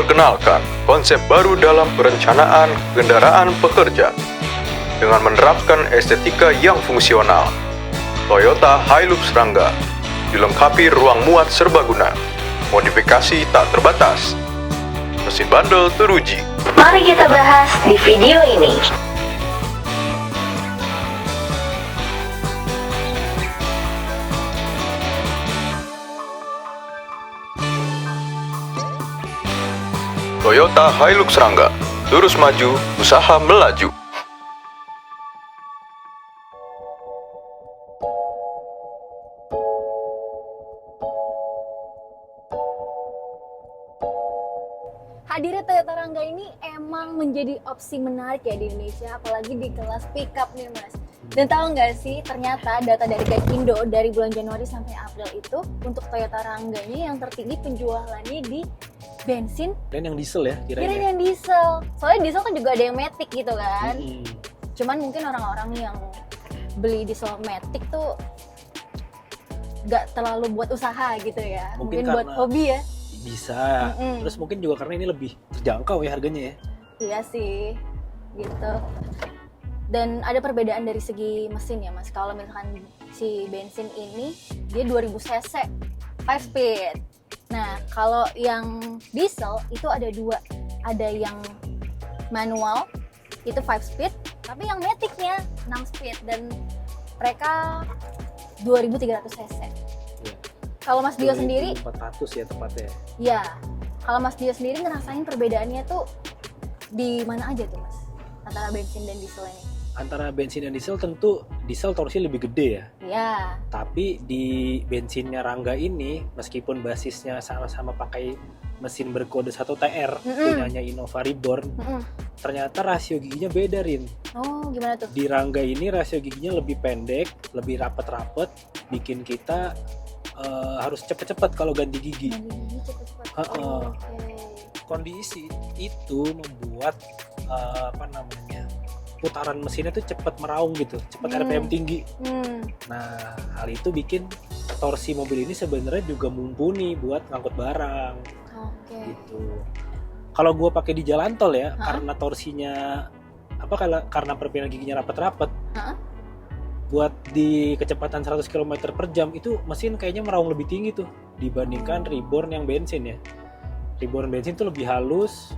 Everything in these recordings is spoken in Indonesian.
memperkenalkan konsep baru dalam perencanaan kendaraan pekerja dengan menerapkan estetika yang fungsional. Toyota Hilux Rangga dilengkapi ruang muat serbaguna, modifikasi tak terbatas, mesin bandel teruji. Mari kita bahas di video ini. Toyota Hilux Rangga, lurus maju, usaha melaju. Hadirnya Toyota Rangga ini emang menjadi opsi menarik ya di Indonesia, apalagi di kelas pickup nih Mas. Dan tahu nggak sih, ternyata data dari Gaikindo dari bulan Januari sampai April itu untuk Toyota Rangganya yang tertinggi penjualannya di bensin dan yang diesel ya kirain yang diesel. Soalnya diesel kan juga ada yang matic gitu kan. Cuman mungkin orang-orang yang beli diesel matic tuh nggak terlalu buat usaha gitu ya. Mungkin buat hobi ya. Bisa. Terus mungkin juga karena ini lebih terjangkau ya harganya ya. Iya sih, gitu. Dan ada perbedaan dari segi mesin ya Mas. Kalau misalkan si bensin ini dia 2000 cc 5 speed. Nah, kalau yang diesel itu ada dua. Ada yang manual itu 5 speed, tapi yang maticnya 6 speed dan mereka 2300 cc. Kalau Mas Dio sendiri 400 ya tepatnya. Ya. Kalau Mas Dio sendiri ngerasain perbedaannya tuh di mana aja tuh Mas? Antara bensin dan diesel ini? Antara bensin dan diesel tentu diesel torsinya lebih gede ya. Iya. Tapi di bensinnya Rangga ini meskipun basisnya sama-sama pakai mesin berkode 1TR punyanya Innova Reborn, ternyata rasio giginya beda Rin. Oh, gimana tuh? Di Rangga ini rasio giginya lebih pendek, lebih rapet-rapet, bikin kita harus cepet-cepet kalau ganti gigi. Kondisi itu membuat putaran mesinnya tuh cepat meraung gitu, cepat RPM tinggi. Nah, hal itu bikin torsi mobil ini sebenarnya juga mumpuni buat ngangkut barang. Gitu. Kalau gue pakai di jalan tol ya, karena torsinya karena perpindahan giginya rapet-rapet. Buat di kecepatan 100 km per jam itu mesin kayaknya meraung lebih tinggi tuh dibandingkan Reborn yang bensin ya. Reborn bensin tuh lebih halus,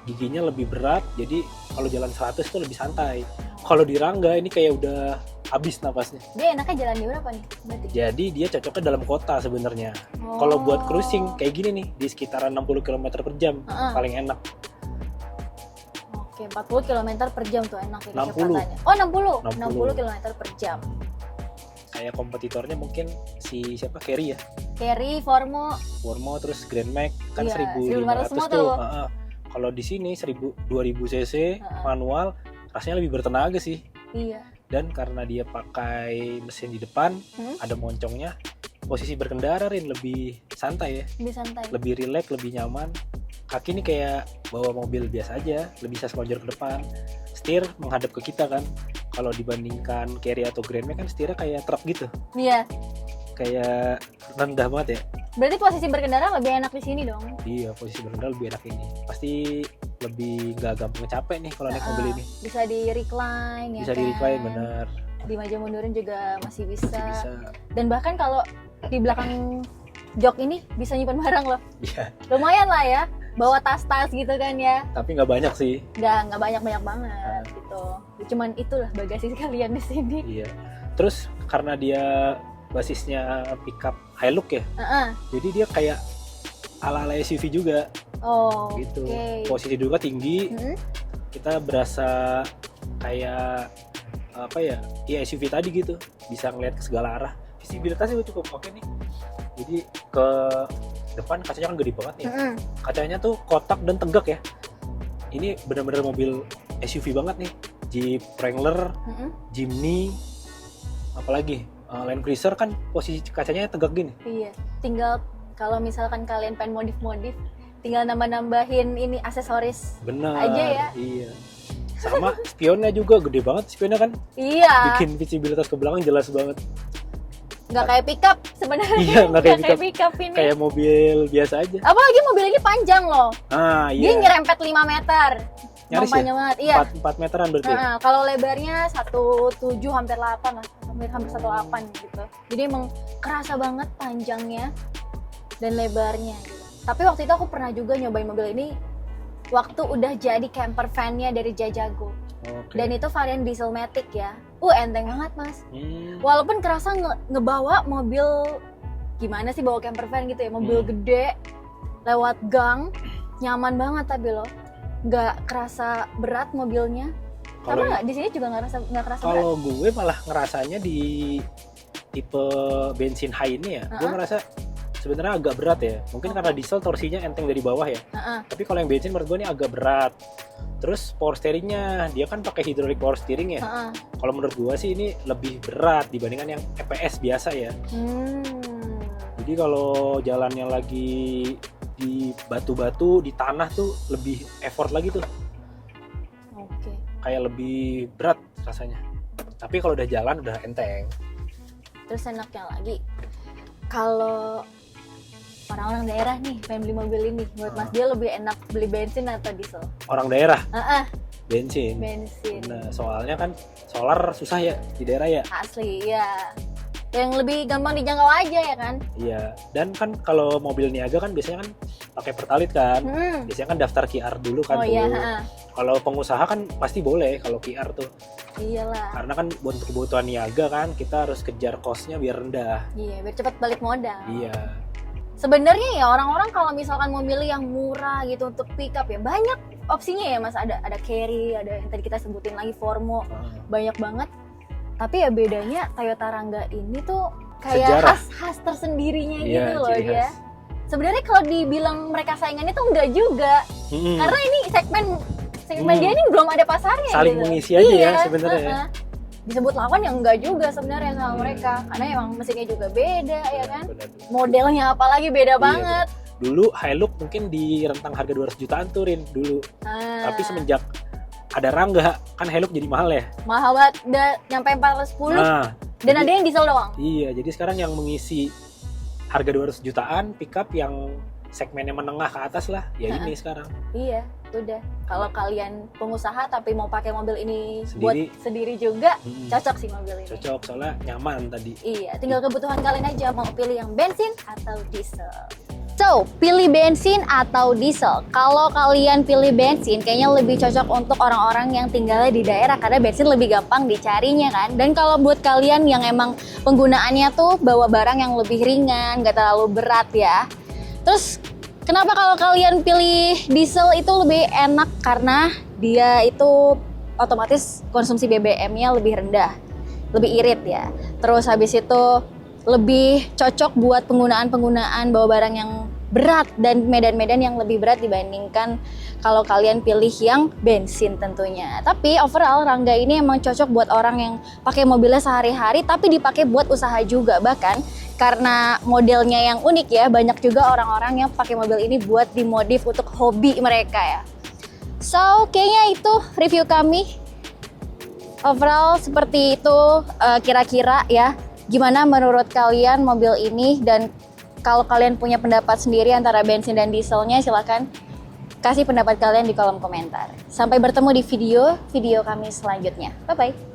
giginya lebih berat, jadi kalau jalan 100 tuh lebih santai. Kalau di Rangga ini kayak udah habis napasnya. Dia enaknya jalan di berapa nih berarti? Jadi dia cocoknya dalam kota sebenarnya. Kalau buat cruising kayak gini nih di sekitaran 60 km per jam paling enak. Oke, 40 km per jam tuh enak ya 60. kecepatannya. Oh, 60 km per jam. Kayak kompetitornya mungkin si siapa Carry ya. Carry, Formo terus Grand Max kan 1500 1500 tuh. Kalau di sini 2000 cc manual rasanya lebih bertenaga sih. Iya. Dan karena dia pakai mesin di depan, ada moncongnya, posisi berkendara Rin lebih santai ya. Lebih santai. Lebih rileks, lebih nyaman. Kaki ini kayak bawa mobil biasa aja, lebih bisa selonjor ke depan. Setir menghadap ke kita kan. Kalau dibandingkan Carry atau Grand Max kan setirnya kayak truk gitu. Iya. Kayak rendah banget ya. Berarti posisi berkendara lebih enak di sini dong? Iya, posisi berkendara lebih enak ini. Pasti lebih nggak gampang capek nih kalau naik mobil ini. Bisa di recline ya. Bisa di recline bener. Di maju mundurin juga masih bisa. Dan bahkan kalau di belakang jok ini bisa nyimpan barang loh. Iya. Lumayan lah ya. Bawa tas-tas gitu kan ya. Tapi nggak banyak sih. Nggak banyak banget gitu. Cuman itulah bagasi sekalian di sini. Iya. Terus karena dia basisnya pickup Hilux ya, jadi dia kayak ala-ala SUV juga. Gitu. Posisi duduknya tinggi, kita berasa kayak ya SUV tadi gitu, bisa ngeliat ke segala arah. Visibilitasnya cukup oke nih. Jadi ke depan kacanya kan gede banget nih. Kacanya tuh kotak dan tegak ya. Ini benar-benar mobil SUV banget nih. Jeep Wrangler, Jimny, apalagi Land Cruiser kan posisi kacanya tegak gini. Iya, tinggal kalau misalkan kalian pengen modif-modif, tinggal nambah-nambahin ini aksesoris aja ya. Iya. Sama spionnya juga gede banget spionnya kan. Iya. Bikin visibilitas ke belakang jelas banget. Nggak kayak pickup sebenarnya. Iya, nggak kayak pickup ini. Kayak mobil biasa aja. Apalagi mobil ini panjang loh. Iya. Dia nyerempet 5 meter. Nyaris panjang ya? banget. Iya. 4 meteran berarti. Kalau lebarnya 1,7 hampir 8 lah. Hampir 1,8 gitu. Jadi emang kerasa banget panjangnya dan lebarnya gitu. Tapi waktu itu aku pernah juga nyobain mobil ini waktu udah jadi camper van-nya dari Jajago. Okay. Dan itu varian Dieselmatic ya. Enteng banget mas. Walaupun kerasa ngebawa mobil, gimana sih bawa camper van gitu ya, mobil gede lewat gang, nyaman banget tapi loh, nggak kerasa berat mobilnya. Sama nggak di sini juga nggak kerasa berat? Kalau gue malah ngerasanya di tipe bensin high ini ya, gue ngerasa sebenarnya agak berat ya. Mungkin karena diesel torsinya enteng dari bawah ya. Tapi kalau yang bensin menurut gue ini agak berat. Terus power steeringnya, dia kan pakai hydraulic power steering ya. Kalau menurut gue sih ini lebih berat dibandingkan yang EPS biasa ya. Jadi kalau jalannya lagi di batu-batu, di tanah tuh lebih effort lagi tuh. Kayak lebih berat rasanya. Tapi kalau udah jalan udah enteng. Terus enaknya lagi, kalau orang-orang daerah nih pengen beli mobil ini, buat Mas dia lebih enak beli bensin atau diesel? Orang daerah? Bensin. Nah, soalnya kan solar susah ya di daerah ya. Asli ya. Yang lebih gampang dijangkau aja ya kan? Iya. Dan kan kalau mobil niaga kan biasanya kan pakai pertalit kan. Biasanya kan daftar QR dulu kan. Iya. Kalau pengusaha kan pasti boleh kalau QR tuh. Iyalah. Karena kan buat kebutuhan niaga kan kita harus kejar cost-nya biar rendah. Iya, biar cepat balik modal. Iya. Sebenarnya ya orang-orang kalau misalkan mau milih yang murah gitu untuk pick up ya banyak opsinya ya mas, ada Carry, ada yang tadi kita sebutin lagi Formo, banyak banget. Tapi ya bedanya Toyota Rangga ini tuh kayak khas tersendirinya gitu loh dia. Sebenarnya kalau dibilang mereka saingannya tuh enggak juga, karena ini segmen dia ini belum ada pasarnya. Saling gitu. Mengisi aja ya sebenarnya. Disebut lawan yang enggak juga sebenarnya sama mereka, karena emang mesinnya juga beda ya kan. Modelnya apalagi beda banget. Dulu Hilux mungkin di rentang harga 200 jutaan turin dulu. Tapi semenjak ada Rangga kan Hilux jadi mahal ya. Mahal banget, udah nyampe 410. Dan ada yang diesel doang. Iya, jadi sekarang yang mengisi harga 200 jutaan pickup yang segmennya menengah ke atas lah, ya ini sekarang. Iya, udah. Kalau kalian pengusaha tapi mau pakai mobil ini buat sendiri juga, cocok sih mobil ini. Cocok, soalnya nyaman tadi. Iya, tinggal kebutuhan kalian aja mau pilih yang bensin atau diesel. So, pilih bensin atau diesel? Kalau kalian pilih bensin, kayaknya lebih cocok untuk orang-orang yang tinggalnya di daerah karena bensin lebih gampang dicarinya kan. Dan kalau buat kalian yang emang penggunaannya tuh bawa barang yang lebih ringan, nggak terlalu berat ya. Terus kenapa kalau kalian pilih diesel itu lebih enak? Karena dia itu otomatis konsumsi BBM-nya lebih rendah, lebih irit ya. Terus habis itu lebih cocok buat penggunaan bawa barang yang berat dan medan-medan yang lebih berat dibandingkan kalau kalian pilih yang bensin tentunya. Tapi overall Rangga ini emang cocok buat orang yang pakai mobilnya sehari-hari tapi dipakai buat usaha juga. Bahkan karena modelnya yang unik ya, banyak juga orang-orang yang pakai mobil ini buat dimodif untuk hobi mereka ya. So, kayaknya itu review kami. Overall seperti itu kira-kira ya. Gimana menurut kalian mobil ini, dan kalau kalian punya pendapat sendiri antara bensin dan dieselnya, silahkan kasih pendapat kalian di kolom komentar. Sampai bertemu di video kami selanjutnya. Bye-bye.